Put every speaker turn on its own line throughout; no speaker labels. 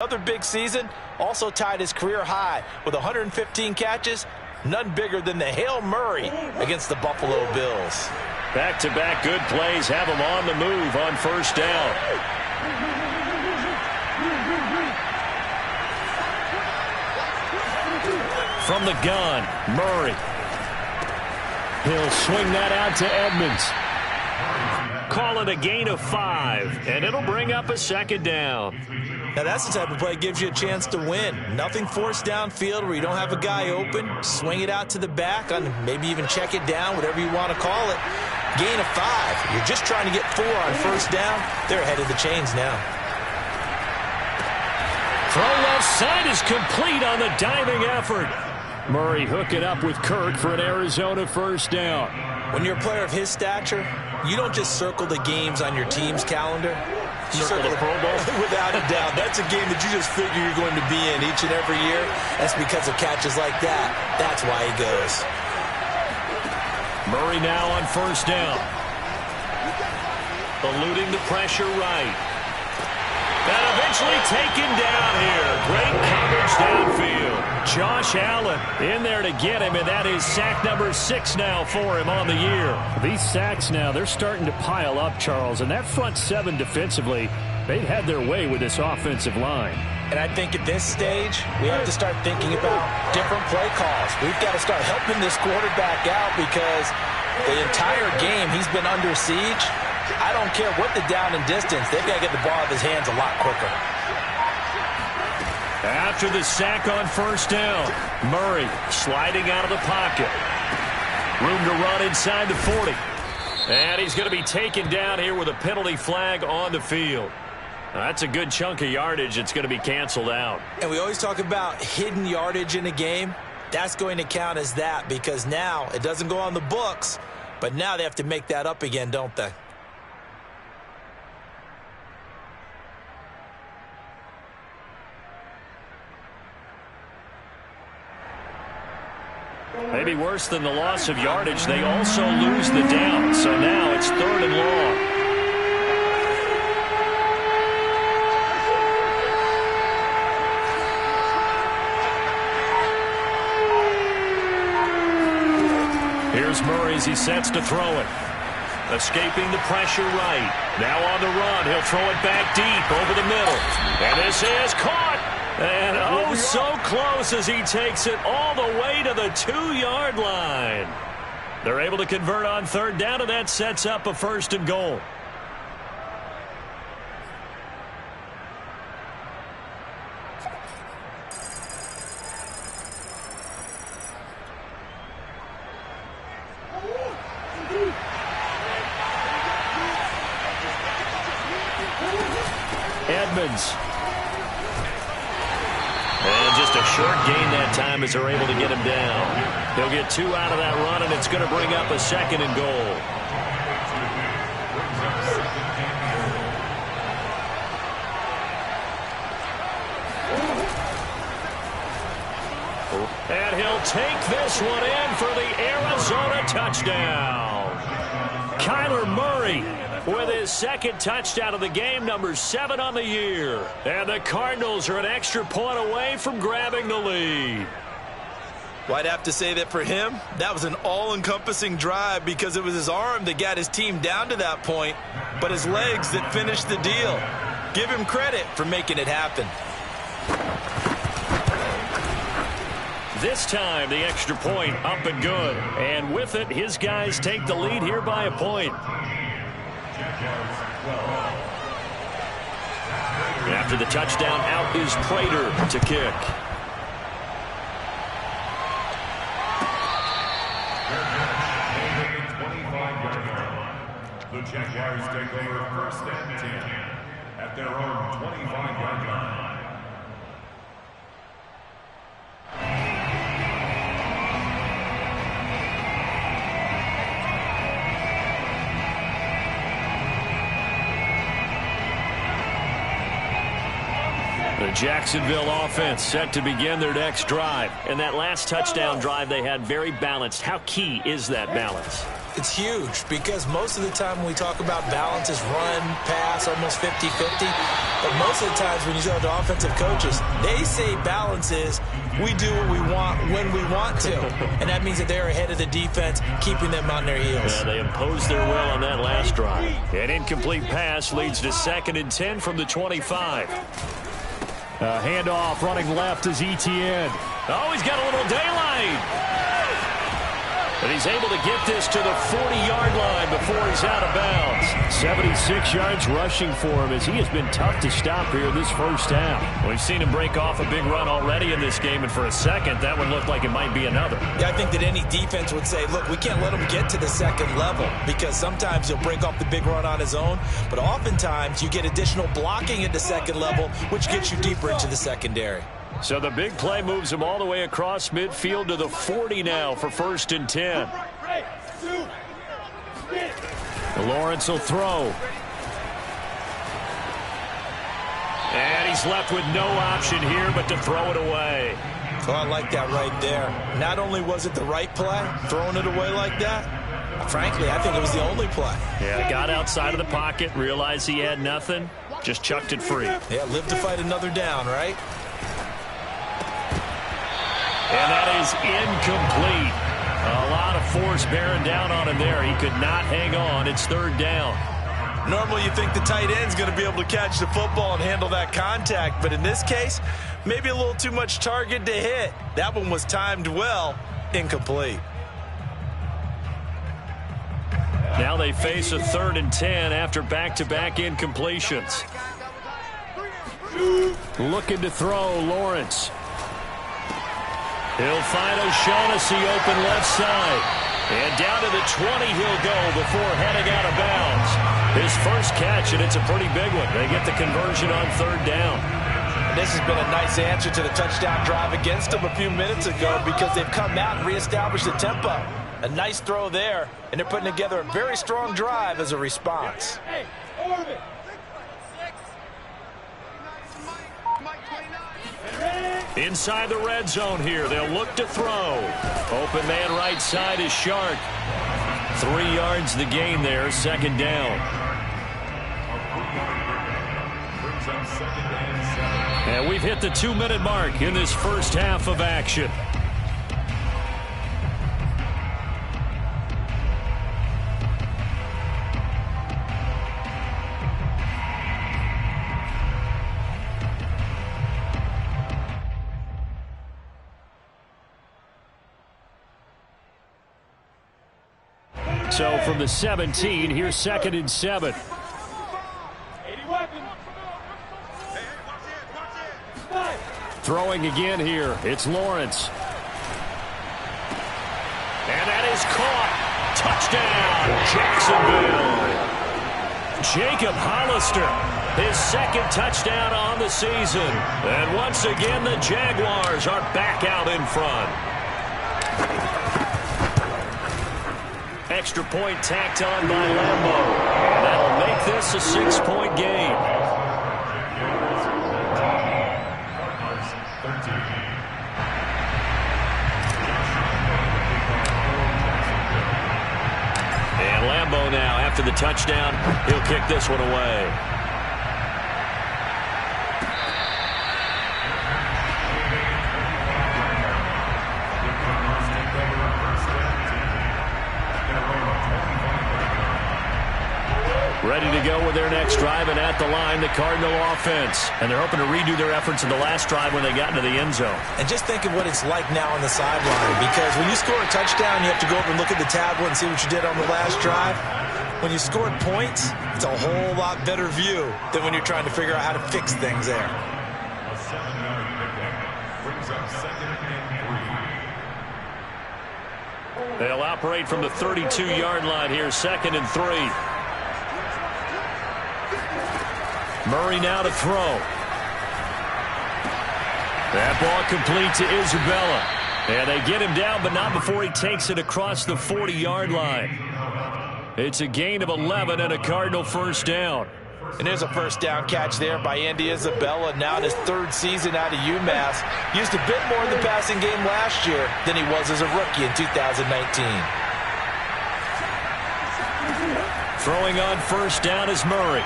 Another big season, also tied his career high with 115 catches, none bigger than the Hail Murray against the Buffalo Bills.
Back-to-back good plays have him on the move on first down. From the gun, Murray. He'll swing that out to Edmonds. Call it a gain of 5, and it'll bring up a second down.
Now that's the type of play that gives you a chance to win. Nothing forced downfield where you don't have a guy open. Swing it out to the back, on maybe even check it down, whatever you want to call it. Gain of 5. You're just trying to get 4 on first down. They're ahead of the chains now.
Throw left side is complete on the diving effort. Murray hooking up with Kirk for an Arizona first down.
When you're a player of his stature, you don't just circle the games on your team's calendar. You circle the Pro Bowl. Without a doubt. That's a game that you just figure you're going to be in each and every year. That's because of catches like that. That's why he goes.
Murray now on first down. Eluding the pressure right. And eventually taken down here. Great coverage downfield. Josh Allen in there to get him, and that is sack number 6 now for him on the year. These sacks now, they're starting to pile up, Charles, and that front 7 defensively, they've had their way with this offensive line.
And I think at this stage, we have to start thinking about different play calls. We've got to start helping this quarterback out because the entire game he's been under siege. I don't care what the down and distance. They've got to get the ball out of his hands a lot quicker.
After the sack on first down, Murray sliding out of the pocket. Room to run inside the 40. And he's going to be taken down here with a penalty flag on the field. That's a good chunk of yardage. It's going to be canceled out.
And we always talk about hidden yardage in a game. That's going to count as that because now it doesn't go on the books, but now they have to make that up again, don't they?
Maybe worse than the loss of yardage, they also lose the down. So now it's 3rd and long. Here's Murray as he sets to throw it. Escaping the pressure right. Now on the run. He'll throw it back deep over the middle. And this is caught. And oh, so close as he takes it all the way to the 2-yard line. They're able to convert on 3rd down, and that sets up a 1st and goal. Edmonds. And just a short gain that time as they're able to get him down. He'll get 2 out of that run, and it's going to bring up a 2nd and goal. And he'll take this one in for the Arizona touchdown. Kyler Murray with his 2nd touchdown of the game, number 7 on the year. And the Cardinals are an extra point away from grabbing the lead.
Well, I'd have to say that for him, that was an all-encompassing drive because it was his arm that got his team down to that point, but his legs that finished the deal. Give him credit for making it happen.
This time, the extra point up and good. And with it, his guys take the lead here by a point. After the touchdown, out is Prater to kick.
The Jaguars take over 1st and 10 at their own 25-yard line.
The Jacksonville offense set to begin their next drive. And that last touchdown drive they had very balanced. How key is that balance?
It's huge because most of the time when we talk about balance is run, pass, almost 50-50. But most of the times when you talk to offensive coaches, they say balance is we do what we want when we want to. And that means that they're ahead of the defense, keeping them on their heels.
Yeah, they imposed their will on that last drive. An incomplete pass leads to 2nd and 10 from the 25.
Handoff running left is Etienne.
Oh, he's got a little daylight. But he's able to get this to the 40-yard line before he's out of bounds.
76 yards rushing for him as he has been tough to stop here this first half.
We've seen him break off a big run already in this game, and for a second, that one looked like it might be another.
Yeah, I think that any defense would say, look, we can't let him get to the second level because sometimes he'll break off the big run on his own, but oftentimes you get additional blocking at the second level, which gets you deeper into the secondary.
So the big play moves him all the way across midfield to the 40 now for 1st and 10.
Lawrence will throw.
And he's left with no option here but to throw it away.
Oh, I like that right there. Not only was it the right play, throwing it away like that, frankly, I think it was the only play.
Yeah, got outside of the pocket, realized he had nothing, just chucked it free.
Yeah, live to fight another down, right?
And that is incomplete. A lot of force bearing down on him there. He could not hang on. It's 3rd down.
Normally you think the tight end's going to be able to catch the football and handle that contact, but in this case, maybe a little too much target to hit. That one was timed well, incomplete.
Now they face a 3rd and 10 after back-to-back incompletions.
Looking to throw, Lawrence.
He'll find O'Shaughnessy open left side. And down to the 20 he'll go before heading out of bounds. His first catch, and it's a pretty big one. They get the conversion on 3rd down.
And this has been a nice answer to the touchdown drive against them a few minutes ago because they've come out and reestablished the tempo. A nice throw there, and they're putting together a very strong drive as a response.
Inside the red zone here, they'll look to throw. Open man right side is Shark. 3 yards the gain there, 2nd down. And we've hit the 2-minute mark in this first half of action. So from the 17, here's 2nd and 7.
Throwing again here. It's Lawrence.
And that is caught. Touchdown, Jacksonville. Jacob Hollister, his 2nd touchdown on the season. And once again, the Jaguars are back out in front. Extra point tacked on by Lambo. And that'll make this a 6-point game. And Lambo now, after the touchdown, he'll kick this one away. Ready to go with their next drive, and at the line, the Cardinal offense. And they're hoping to redo their efforts in the last drive when they got into the end zone.
And just think of what it's like now on the sideline, because when you score a touchdown, you have to go over and look at the tablet and see what you did on the last drive. When you scored points, it's a whole lot better view than when you're trying to figure out how to fix things there.
A 7-yard pickup brings up 2nd and 3.
They'll operate from the 32-yard line here, 2nd and 3. Murray now to throw. That ball complete to Isabella. And they get him down, but not before he takes it across the 40-yard line. It's a gain of 11 and a Cardinal first down.
And there's a first down catch there by Andy Isabella. Now in his 3rd season out of UMass. Used a bit more in the passing game last year than he was as a rookie in 2019.
Throwing on first down is Murray.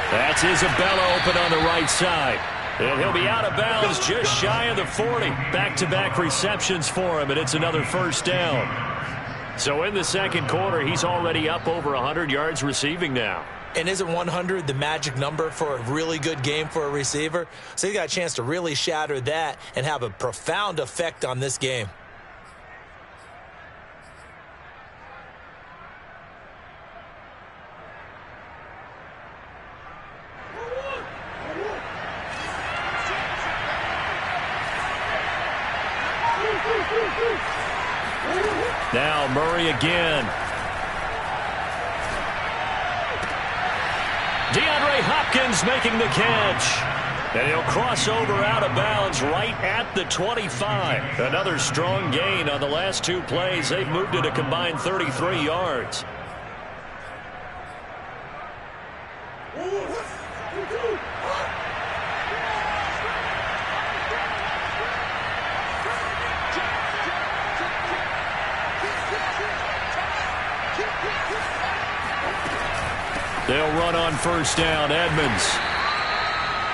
That's Isabella open on the right side. And he'll be out of bounds just shy of the 40. Back-to-back receptions for him, and it's another first down. So in the second quarter, he's already up over 100 yards receiving now.
And isn't 100 the magic number for a really good game for a receiver? So he got a chance to really shatter that and have a profound effect on this game.
Now Murray again. DeAndre Hopkins making the catch. And he'll cross over out of bounds right at the 25. Another strong gain on the last two plays. They've moved it a combined 33 yards. They'll run on first down. Edmonds.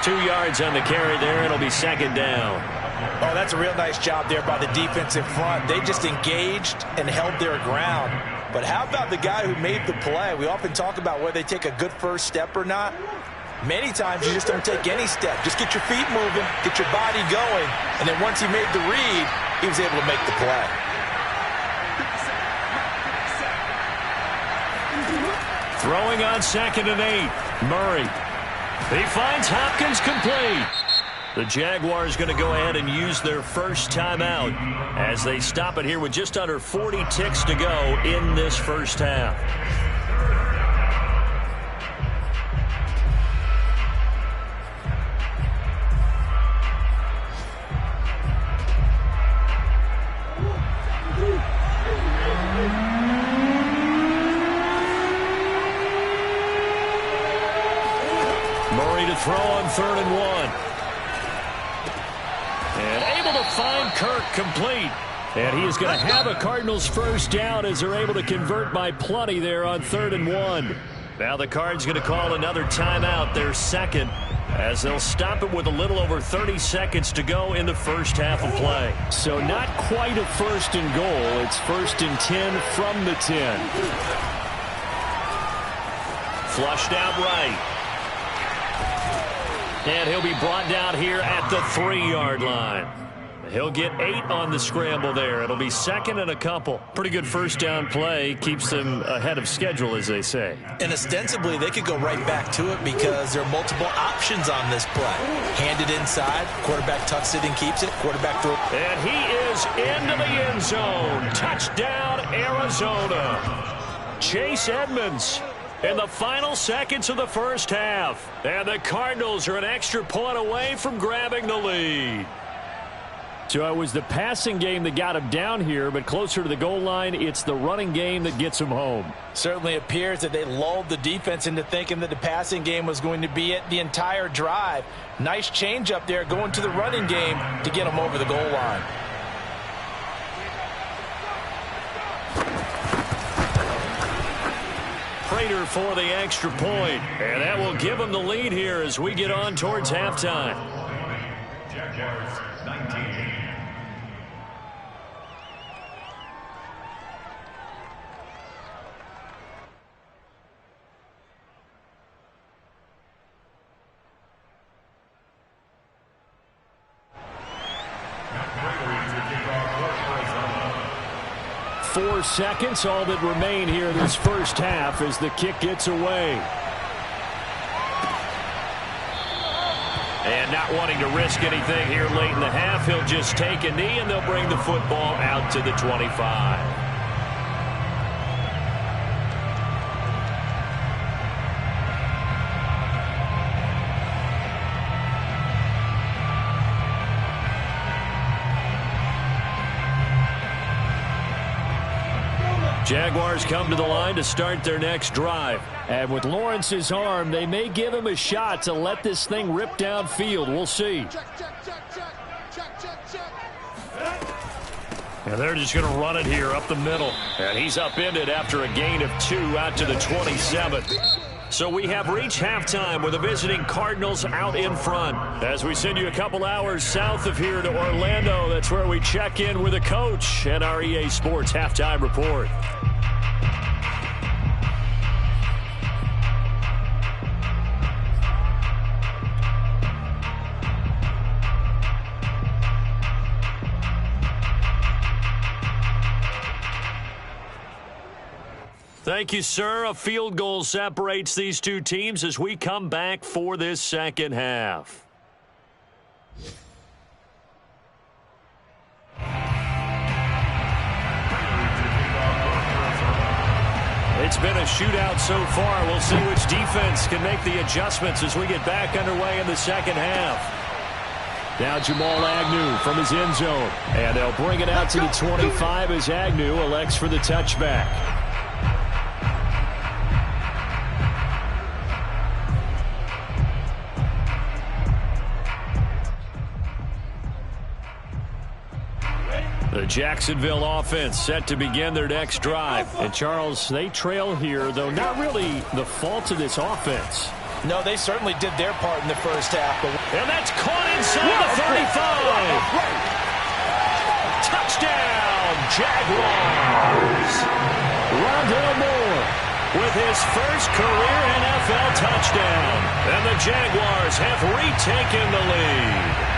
2 yards on the carry there. It'll be second down.
Oh, that's a real nice job there by the defensive front. They just engaged and held their ground. But how about the guy who made the play? We often talk about whether they take a good first step or not. Many times you just don't take any step. Just get your feet moving, get your body going, and then once he made the read, he was able to make the play.
Throwing on 2nd and 8. Murray. He finds Hopkins complete. The Jaguars going to go ahead and use their first timeout as they stop it here with just under 40 ticks to go in this first half. Throw on 3rd and 1. And able to find Kirk complete. And he is going to have a Cardinals first down as they're able to convert by plenty there on 3rd and 1. Now the Cards going to call another timeout, their second, as they'll stop it with a little over 30 seconds to go in the first half of play.
So not quite a 1st and goal. It's 1st and 10 from the 10.
Flushed out right. And he'll be brought down here at the 3-yard line. He'll get 8 on the scramble there. It'll be 2nd and a couple. Pretty good first down play. Keeps them ahead of schedule, as they say.
And ostensibly, they could go right back to it because there are multiple options on this play. Handed inside, quarterback tucks it and keeps it, quarterback throw.
And he is into the end zone. Touchdown, Arizona. Chase Edmonds in the final seconds of the first half. And the Cardinals are an extra point away from grabbing the lead.
So it was the passing game that got him down here, but closer to the goal line, it's the running game that gets him home.
Certainly appears that they lulled the defense into thinking that the passing game was going to be it the entire drive. Nice change up there going to the running game to get him over the goal line.
Prater for the extra point, and that will give them the lead here as we get on towards halftime.
Jaguars 19.
Four seconds, all that remain here in this first half as the kick gets away.
And not wanting to risk anything here late in the half, he'll just take a knee and they'll bring the football out to the 25. Jaguars come to the line to start their next drive.
And with Lawrence's arm, they may give him a shot to let this thing rip downfield. We'll see. And they're just going to run it here up the middle. And he's upended after a gain of 2 out to the 27. So we have reached halftime with the visiting Cardinals out in front. As we send you a couple hours south of here to Orlando, that's where we check in with the coach and our EA Sports Halftime Report. Thank you, sir. A field goal separates these two teams as we come back for this second half. It's been a shootout so far. We'll see which defense can make the adjustments as we get back underway in the second half. Now Jamal Agnew from his end zone. And they'll bring it out to the 25 as Agnew elects for the touchback. The Jacksonville offense set to begin their next drive. And, Charles, they trail here, though not really the fault of this offense.
No, they certainly did their part in the first half.
And that's caught inside the 35. Touchdown, Jaguars. Rondale Moore with his first career NFL touchdown. And the Jaguars have retaken the lead.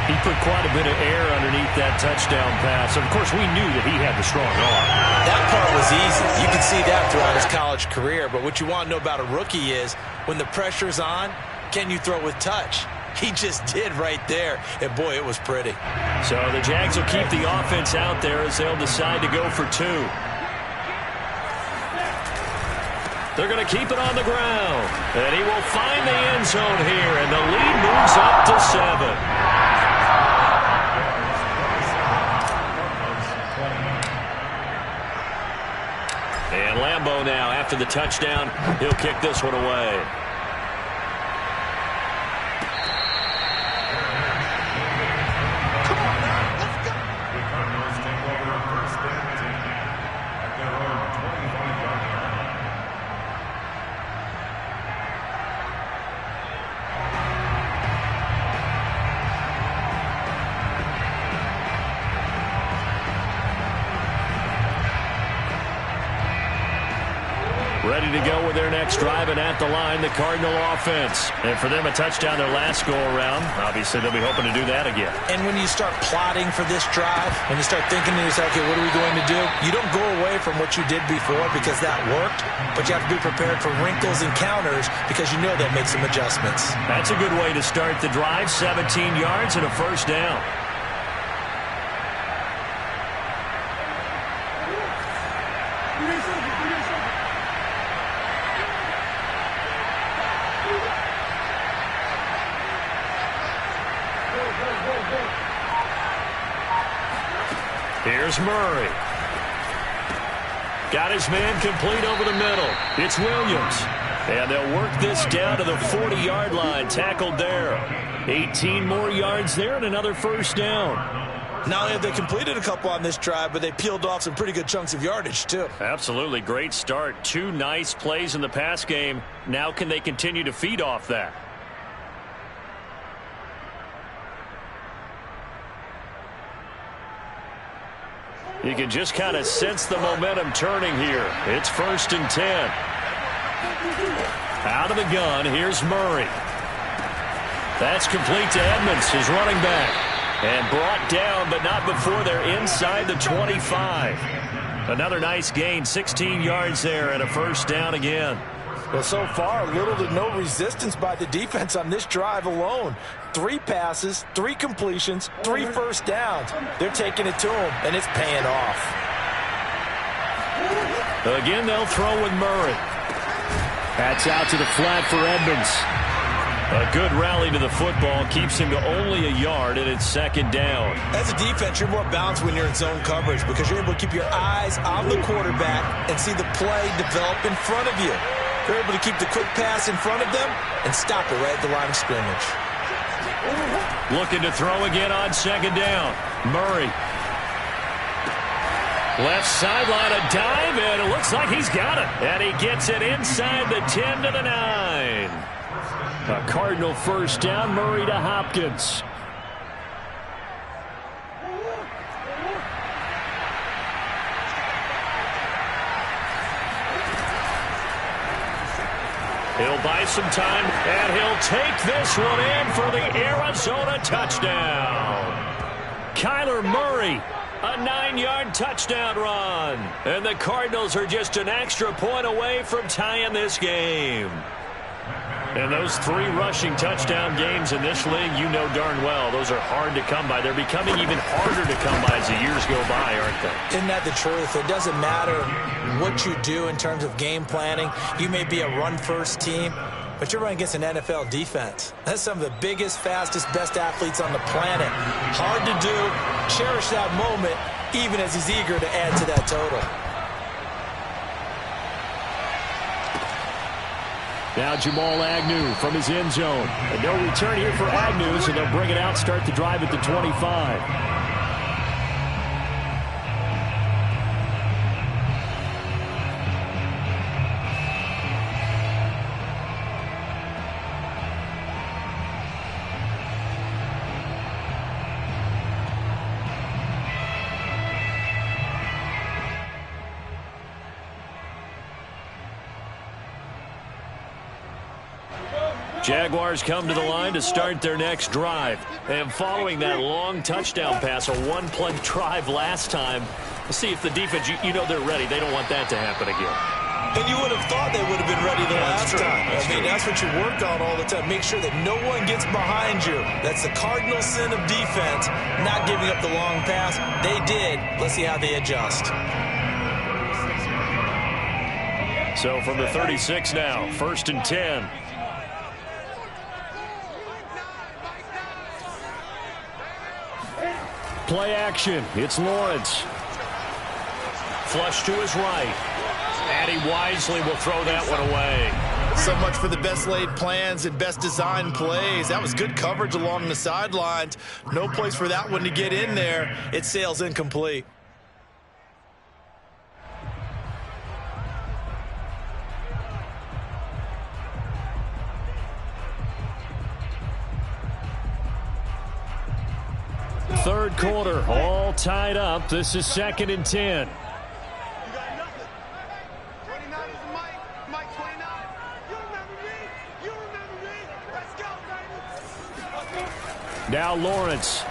He put quite a bit of air underneath that touchdown pass. Of course, we knew that he had the strong arm.
That part was easy. You can see that throughout his college career. But what you want to know about a rookie is when the pressure's on, can you throw with touch? He just did right there. And, boy, it was pretty.
So the Jags will keep the offense out there as they'll decide to go for 2. They're going to keep it on the ground. And he will find the end zone here. And the lead moves up to 7. And Lambeau now, after the touchdown, he'll kick this one away. Ready to go with their next drive, and at the line, the Cardinal offense. And for them, a touchdown their last go-around. Obviously, they'll be hoping to do that again.
And when you start plotting for this drive, when you start thinking to yourself, okay, what are we going to do? You don't go away from what you did before because that worked, but you have to be prepared for wrinkles and counters because you know they'll make some adjustments.
That's a good way to start the drive. 17 yards and a first down. Here's Murray. Got his man complete over the middle. It's Williams. And they'll work this down to the 40-yard line. Tackled there. 18 more yards there and another first down.
Not only have they completed a couple on this drive, but they peeled off some pretty good chunks of yardage, too.
Absolutely. Great start. 2 nice plays in the pass game. Now can they continue to feed off that? You can just kind of sense the momentum turning here. It's 1st and 10. Out of the gun, here's Murray. That's complete to Edmonds, his running back. And brought down, but not before they're inside the 25. Another nice gain, 16 yards there and a first down again.
Well, so far, little to no resistance by the defense on this drive alone. 3 passes, 3 completions, 3 first downs. They're taking it to him, and it's paying off.
Again, they'll throw with Murray. That's out to the flat for Edmonds. A good rally to the football keeps him to only a yard, and it's 2nd down.
As a defense, you're more balanced when you're in zone coverage because you're able to keep your eyes on the quarterback and see the play develop in front of you. They're able to keep the quick pass in front of them and stop it right at the line of scrimmage.
Looking to throw again on second down. Murray. Left sideline, a dive, and it looks like he's got it. And he gets it inside the 10 to the 9. A Cardinal first down, Murray to Hopkins. He'll buy some time, and he'll take this one in for the Arizona touchdown. Kyler Murray, a 9-yard touchdown run. And the Cardinals are just an extra point away from tying this game. And those 3 rushing touchdown games in this league, you know darn well, those are hard to come by. They're becoming even harder to come by as the years go by, aren't they?
Isn't that the truth? It doesn't matter what you do in terms of game planning. You may be a run-first team, but you're running against an NFL defense. That's some of the biggest, fastest, best athletes on the planet. Hard to do. Cherish that moment, even as he's eager to add to that total.
Now Jamal Agnew from his end zone. And no return here for Agnew, so they'll bring it out, start the drive at the 25. Jaguars come to the line to start their next drive. And following that long touchdown pass, a one-play drive last time, we'll see if the defense, you know they're ready. They don't want that to happen again.
And you would have thought they would have been ready the last time. I mean, that's what you work on all the time. Make sure that no one gets behind you. That's the cardinal sin of defense, not giving up the long pass. They did. Let's see how they adjust.
So from the 36 now, 1st and 10. Play action. It's Lawrence. Flush to his right. And he wisely will throw that one away.
So much for the best laid plans and best designed plays. That was good coverage along the sidelines. No place for that one to get in there. It sails incomplete.
Third quarter, all tied up. This is 2nd and 10. Now Lawrence.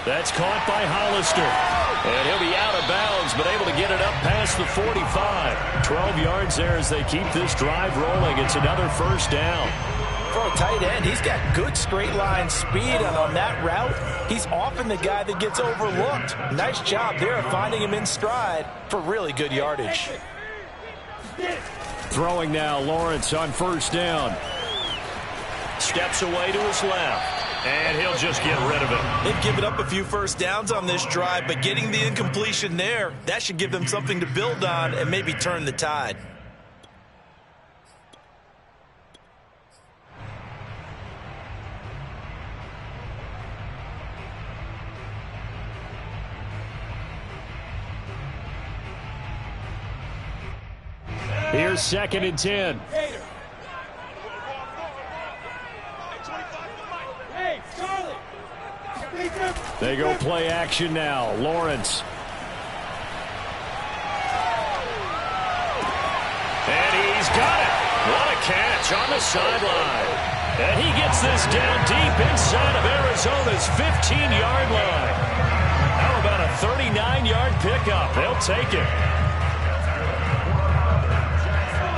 That's caught by Hollister. And he'll be out of bounds, but able to get it up past the 45. 12 yards there as they keep this drive rolling. It's another first down.
For a tight end, he's got good straight line speed, and on that route, he's often the guy that gets overlooked. Nice job there of finding him in stride for really good yardage.
Throwing now, Lawrence on first down. Steps away to his left, and he'll just get rid of it.
They've given up a few first downs on this drive, but getting the incompletion there, that should give them something to build on and maybe turn the tide.
Here's 2nd and 10. They go play action now. Lawrence. And he's got it. What a catch on the sideline. And he gets this down deep inside of Arizona's 15-yard line. How about a 39-yard pickup? They'll take it.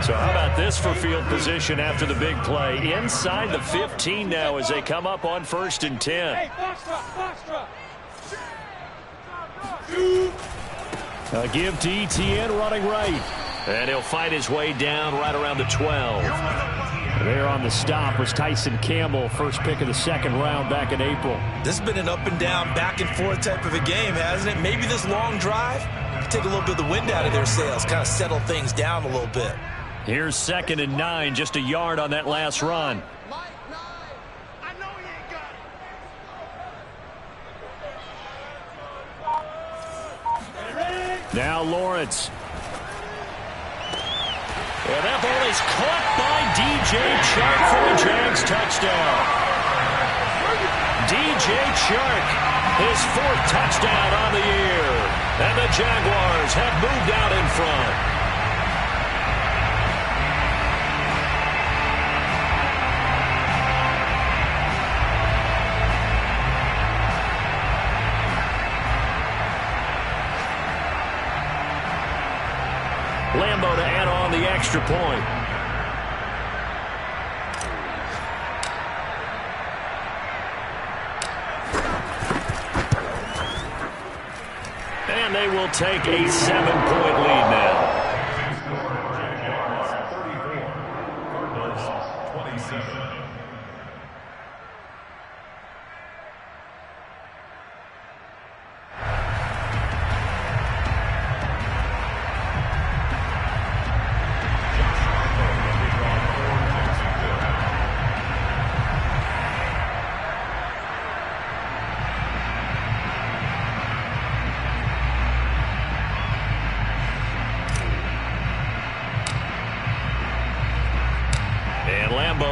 So how about this for field position after the big play? Inside the 15 now as they come up on 1st and 10. A give to ETN running right. And he'll fight his way down right around the 12. There on the stop was Tyson Campbell, first pick of the 2nd round back in April.
This has been an up and down, back and forth type of a game, hasn't it? Maybe this long drive could take a little bit of the wind out of their sails, kind of settle things down a little bit.
Here's 2nd and 9, just a yard on that last run. Now Lawrence. And that ball is caught by D.J. Chark for a Jags touchdown. D.J. Chark, his 4th touchdown on the year. And the Jaguars have moved out in front. Lambo to add on the extra point. And they will take a 7-point lead now.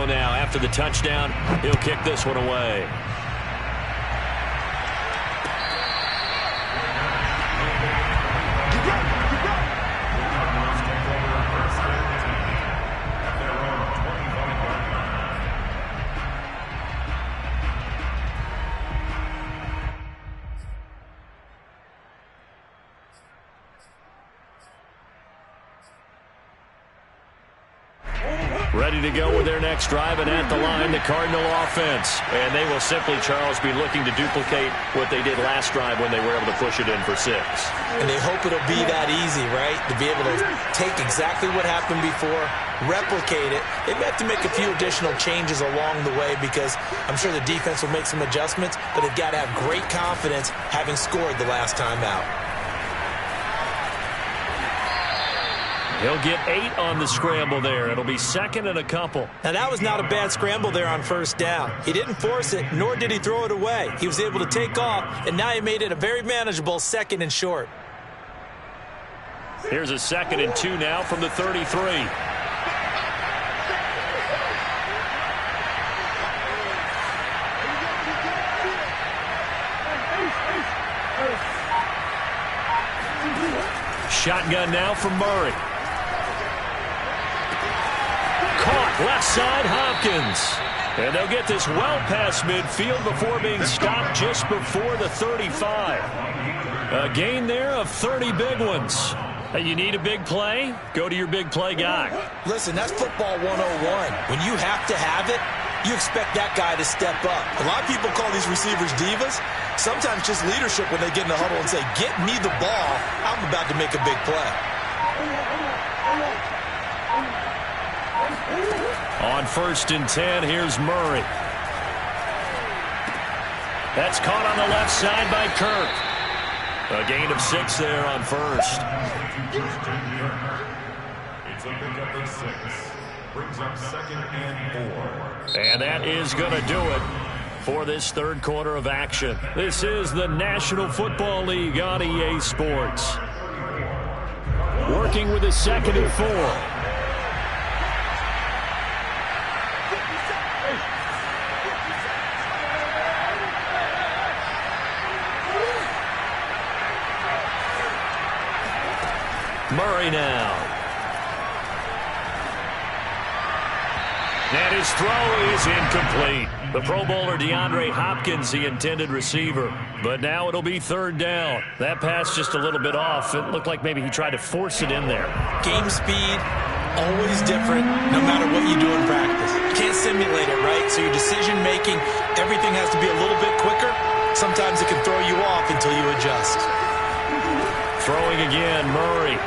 Now, after the touchdown, he'll kick this one away. Ready to go with their next drive, and at the line, the Cardinal offense. And they will simply, Charles, be looking to duplicate what they did last drive when they were able to push it in for 6.
And they hope it'll be that easy, right? To be able to take exactly what happened before, replicate it. They may have to make a few additional changes along the way because I'm sure the defense will make some adjustments, but they've got to have great confidence having scored the last time out.
He'll get 8 on the scramble there. It'll be 2nd and a couple.
Now, that was not a bad scramble there on 1st down. He didn't force it, nor did he throw it away. He was able to take off, and now he made it a very manageable 2nd and short.
Here's a 2nd and 2 now from the 33. Shotgun now from Murray. Caught left side, Hopkins. And they'll get this well past midfield before being stopped just before the 35. A gain there of 30 big ones. Hey, you need a big play? Go to your big play guy.
Listen, that's football 101. When you have to have it, you expect that guy to step up. A lot of people call these receivers divas. Sometimes just leadership when they get in the huddle and say, get me the ball, I'm about to make a big play.
On 1st and 10, here's Murray. That's caught on the left side by Kirk. A gain of 6 there on 1st.
It's a pickup of 6. Brings up 2nd and 4.
And that is going to do it for this 3rd quarter of action. This is the National Football League on EA Sports. Working with a 2nd and 4. Murray now. And his throw is incomplete. The Pro Bowler DeAndre Hopkins, the intended receiver. But now it'll be 3rd down. That pass just a little bit off. It looked like maybe he tried to force it in there.
Game speed, always different, no matter what you do in practice. You can't simulate it, right? So your decision-making, everything has to be a little bit quicker. Sometimes it can throw you off until you adjust.
Throwing again, Murray.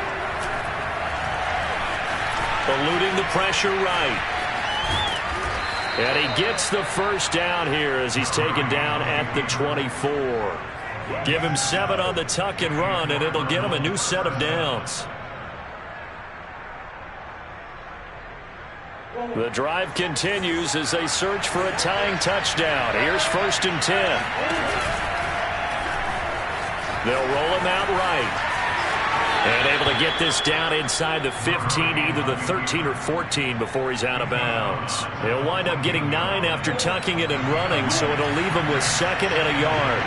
Eluding the pressure right. And he gets the 1st down here as he's taken down at the 24. Give him 7 on the tuck and run, and it'll get him a new set of downs. The drive continues as they search for a tying touchdown. Here's 1st and 10. They'll roll him out right. And able to get this down inside the 15, either the 13 or 14 before he's out of bounds. He'll wind up getting 9 after tucking it and running, so it'll leave him with 2nd and a yard.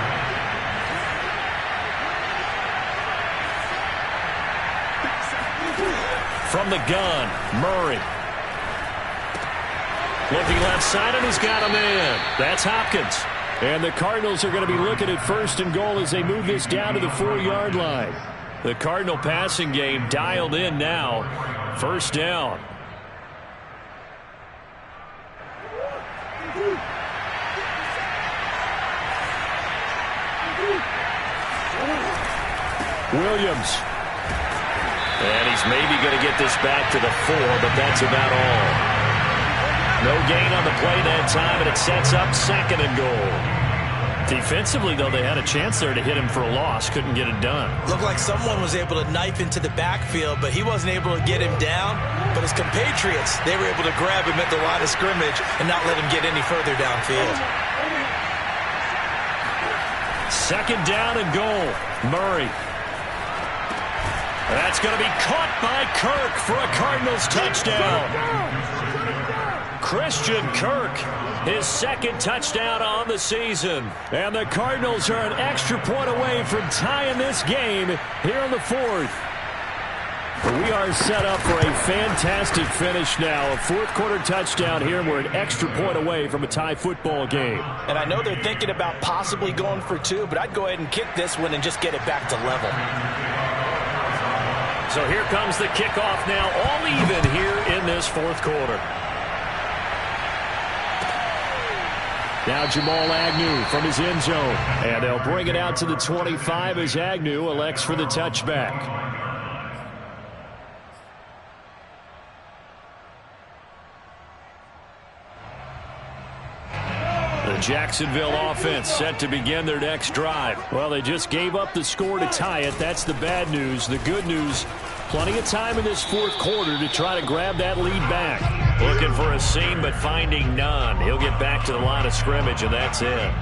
From the gun, Murray. Looking left side, and he's got a man. That's Hopkins. And the Cardinals are going to be looking at 1st and goal as they move this down to the 4-yard line. The Cardinal passing game dialed in now. 1st down. Williams. And he's maybe going to get this back to the 4, but that's about all. No gain on the play that time, and it sets up 2nd and goal. Defensively, though, they had a chance there to hit him for a loss. Couldn't get it done.
Looked like someone was able to knife into the backfield, but he wasn't able to get him down. But his compatriots, they were able to grab him at the line of scrimmage and not let him get any further downfield.
2nd down and goal. Murray. That's going to be caught by Kirk for a Cardinals touchdown. Christian Kirk, his 2nd touchdown on the season. And the Cardinals are an extra point away from tying this game here in the 4th. We are set up for a fantastic finish now. A 4th-quarter touchdown here. We're an extra point away from a tie football game.
And I know they're thinking about possibly going for 2, but I'd go ahead and kick this one and just get it back to level.
So here comes the kickoff now, all even here in this 4th quarter. Now Jamal Agnew from his end zone. And they'll bring it out to the 25 as Agnew elects for the touchback. The Jacksonville offense set to begin their next drive. Well, they just gave up the score to tie it. That's the bad news. The good news, plenty of time in this 4th quarter to try to grab that lead back. Looking for a seam, but finding none. He'll get back to the line of scrimmage, and that's it.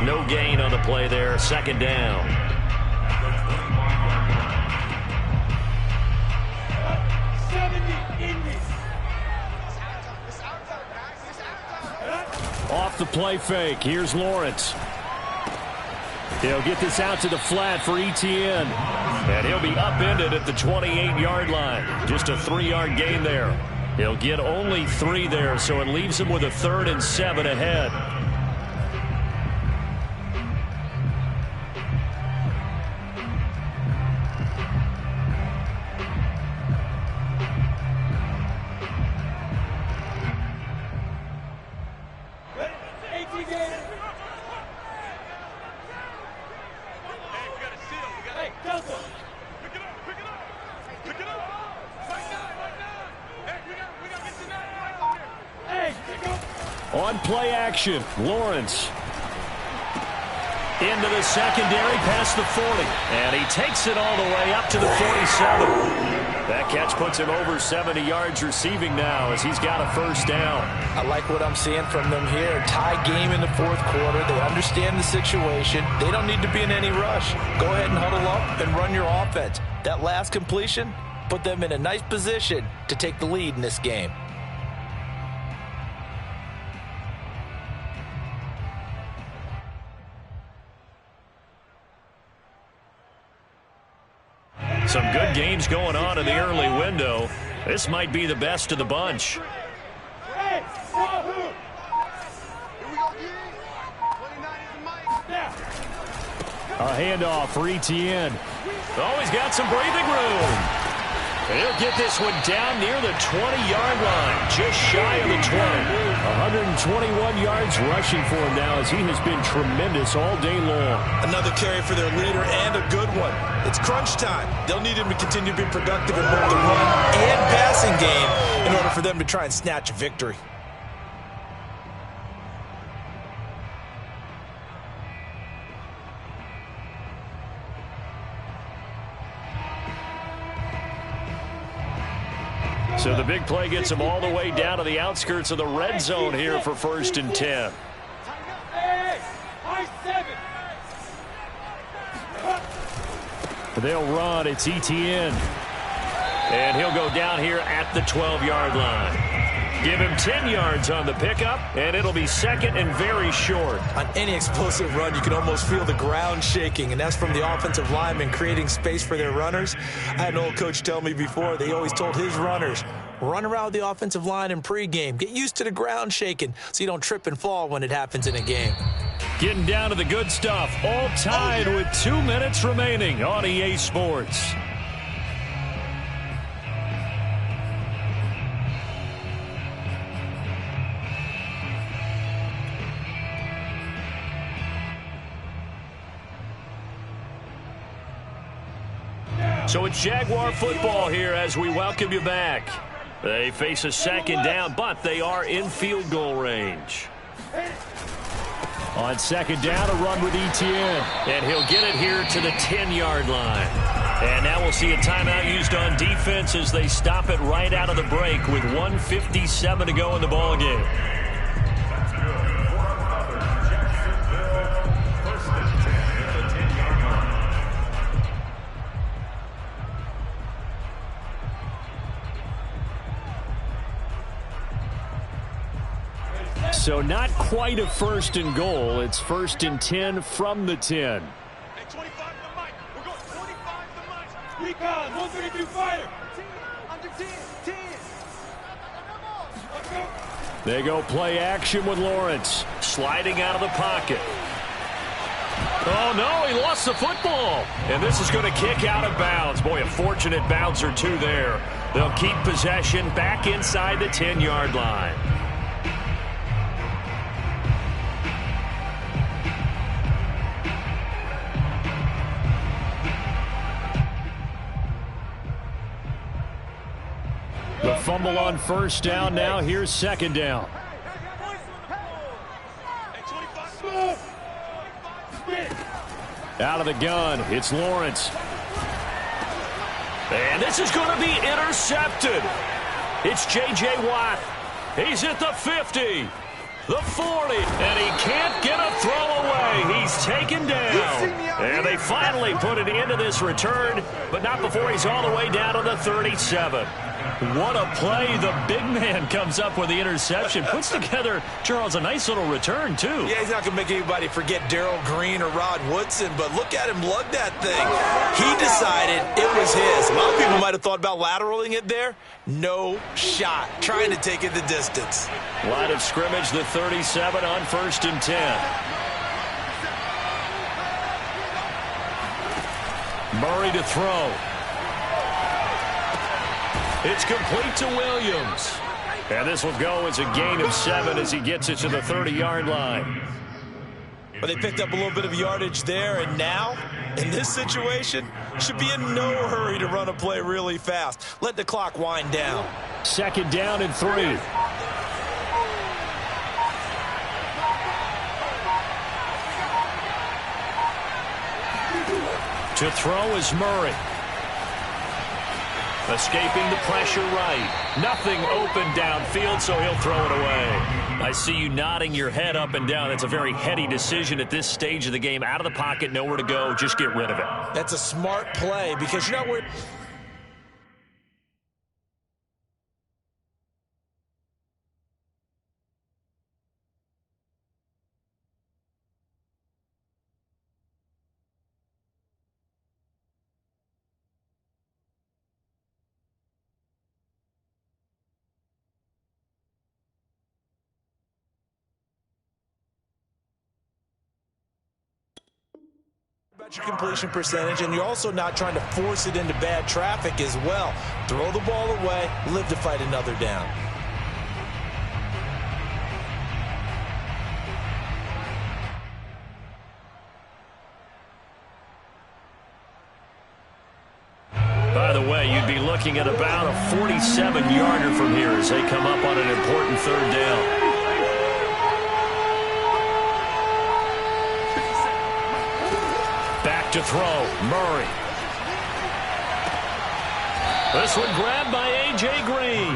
No gain on the play there. 2nd down. Off the play fake. Here's Lawrence. He'll get this out to the flat for Etienne. And he'll be upended at the 28-yard line. Just a 3-yard gain there. He'll get only 3 there, so it leaves him with a 3rd and 7 ahead. On play action, Lawrence. Into the secondary, past the 40. And he takes it all the way up to the 47. That catch puts him over 70 yards receiving now as he's got a 1st down.
I like what I'm seeing from them here. Tie game in the 4th quarter. They understand the situation. They don't need to be in any rush. Go ahead and huddle up and run your offense. That last completion put them in a nice position to take the lead in this game.
Some good games going on in the early window. This might be the best of the bunch. A handoff for Etienne. Oh, he's got some breathing room. He'll get this one down near the 20-yard line, just shy of the 20. 121 yards rushing for him now as he has been tremendous all day long.
Another carry for their leader and a good one. It's crunch time. They'll need him to continue to be productive in both the run and passing game in order for them to try and snatch a victory.
So the big play gets him all the way down to the outskirts of the red zone here for 1st and 10. They'll run. It's Etienne. And he'll go down here at the 12-yard line. Give him 10 yards on the pickup, and it'll be second and very short.
On any explosive run, you can almost feel the ground shaking, and that's from the offensive linemen creating space for their runners. I had an old coach tell me before, they always told his runners, run around the offensive line in pregame. Get used to the ground shaking so you don't trip and fall when it happens in a game.
Getting down to the good stuff, all tied with 2 minutes remaining on EA Sports. So it's Jaguar football here as we welcome you back. They face a second down, but they are in field goal range. On second down, a run with Etienne. And he'll get it here to the 10-yard line. And now we'll see a timeout used on defense as they stop it right out of the break with 1:57 to go in the ballgame. So not quite a first and goal. It's first and 10 from the 10.
Hey, 25 to the mic. We're going 25 to the mic. Recon, 132 fire. 10, under 10, 10. Let's go.
They go play action with Lawrence. Sliding out of the pocket. Oh, no, he lost the football. And this is going to kick out of bounds. Boy, a fortunate bounce or two there. They'll keep possession back inside the 10-yard line. The fumble on first down. Now here's second down. Out of the gun, it's Lawrence. And this is going to be intercepted. It's J.J. Watt. He's at the 50, the 40, and he can't get a throw away. He's taken down. And they finally put an end to this return, but not before he's all the way down to the 37. What a play. The big man comes up with the interception. Puts together, Charles, a nice little return, too.
Yeah, he's not going to make anybody forget Darrell Green or Rod Woodson, but look at him lug that thing. He decided it was his. A lot of people might have thought about lateraling it there. No shot. Trying to take it the distance.
Line of scrimmage, the 37 on first and 10. Murray to throw. It's complete to Williams. And this will go as a gain of 7 as he gets it to the 30-yard line.
But they picked up a little bit of yardage there, and now, in this situation, should be in no hurry to run a play really fast. Let the clock wind down.
Second down and 3. To throw is Murray. Escaping the pressure right. Nothing open downfield, so he'll throw it away. I see you nodding your head up and down. It's a very heady decision at this stage of the game. Out of the pocket, nowhere to go. Just get rid of it.
That's a smart play because you're not worried. About your completion percentage, and you're also not trying to force it into bad traffic as well. Throw the ball away, live to fight another down.
By the way, you'd be looking at about a 47-yarder from here as they come up on an important third down. To throw, Murray. This one grabbed by A.J. Green.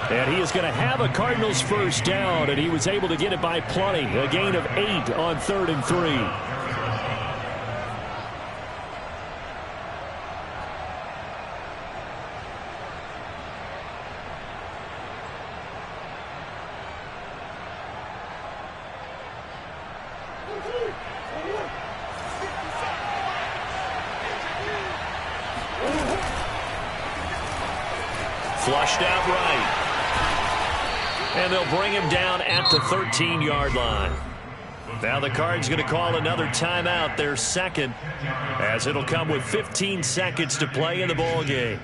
And he is going to have a Cardinals first down, and he was able to get it by plenty. A gain of 8 on 3rd and 3.
pushed out right. And they'll bring him down at the 13-yard line. Now the Cards going to call another timeout, their second, as it'll come with 15 seconds to play in the ball game.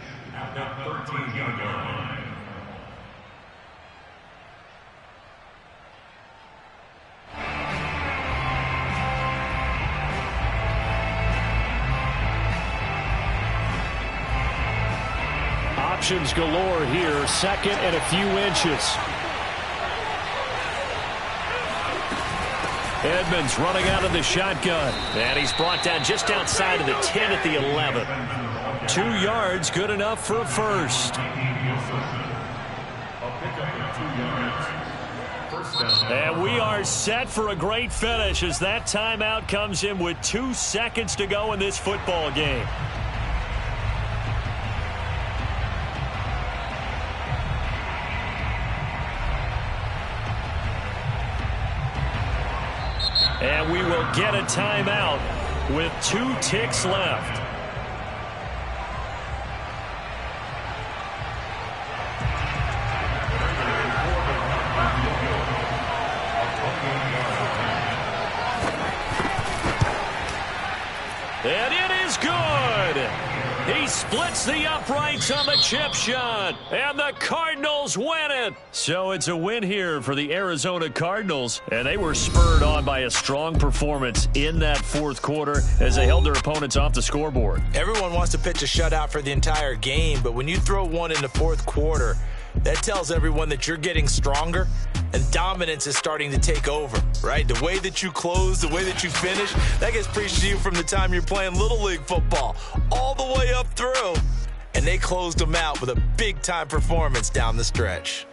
Options galore here, second and a few inches. Edmonds running out of the shotgun. And he's brought down just outside of the 10 at the 11. 2 yards, good enough for a first. And we are set for a great finish as that timeout comes in with 2 seconds to go in this football game. And we will get a timeout with 2 ticks left. And it is good. He splits the uprights on the chip shot, and the Cardinals win it. So it's a win here for the Arizona Cardinals, and they were spurred on by a strong performance in that fourth quarter as they held their opponents off the scoreboard.
Everyone wants to pitch a shutout for the entire game, but when you throw one in the fourth quarter, that tells everyone that you're getting stronger and dominance is starting to take over, right? The way that you close, the way that you finish, that gets preached to you from the time you're playing Little League football all the way up through. And they closed them out with a big-time performance down the stretch.